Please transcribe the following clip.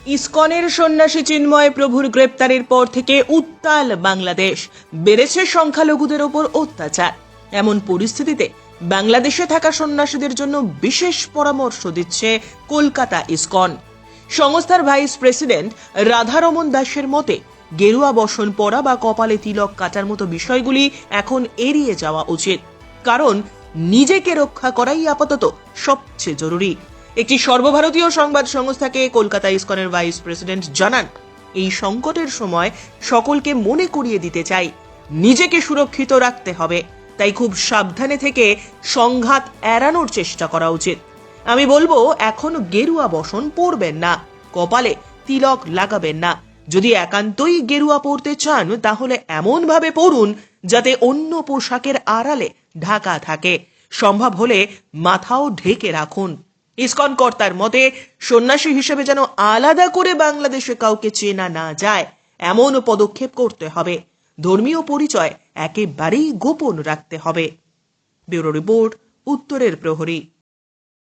ইসকনের সন্ন্যাসী চিন্ময় প্রভুর গ্রেপ্তারের পর থেকে উত্তাল বাংলাদেশ, বেড়েছে সংখ্যালঘুদের ওপর অত্যাচার। এমন পরিস্থিতিতে বাংলাদেশে থাকা সন্ন্যাসীদের জন্য বিশেষ পরামর্শ দিচ্ছে কলকাতা ইসকন। সংস্থার ভাইস প্রেসিডেন্ট রাধারমন দাসের মতে, গেরুয়া বসন পরা বা কপালে তিলক কাটার মতো বিষয়গুলি এখন এড়িয়ে যাওয়া উচিত, কারণ নিজেকে রক্ষা করাই আপাতত সবচেয়ে জরুরি। একটি সর্বভারতীয় সংবাদ সংস্থাকে কলকাতা ইসকনের ভাইস প্রেসিডেন্ট জানান, এই সংকটের সময় সকলকে মনে করিয়ে দিতে চাই, নিজেকে সুরক্ষিত রাখতে হবে, তাই খুব সাবধানে থেকে সংঘাত এড়ানোর চেষ্টা করা উচিত। আমি বলবো, এখন গেরুয়া বসন পরবেন না, কপালে তিলক লাগাবেন না। যদি একান্তই গেরুয়া পরতে চান, তাহলে এমন ভাবে পরুন যাতে অন্য পোশাকের আড়ালে ঢাকা থাকে। সম্ভব হলে মাথাও ঢেকে রাখুন। ইসকন কর্তার মতে, সন্ন্যাসী হিসেবে যেন আলাদা করে বাংলাদেশে কাউকে চেনা না যায়, এমন পদক্ষেপ করতে হবে। ধর্মীয় পরিচয় একেবারেই গোপন রাখতে হবে। ব্যুরো রিপোর্ট, উত্তরের প্রহরী।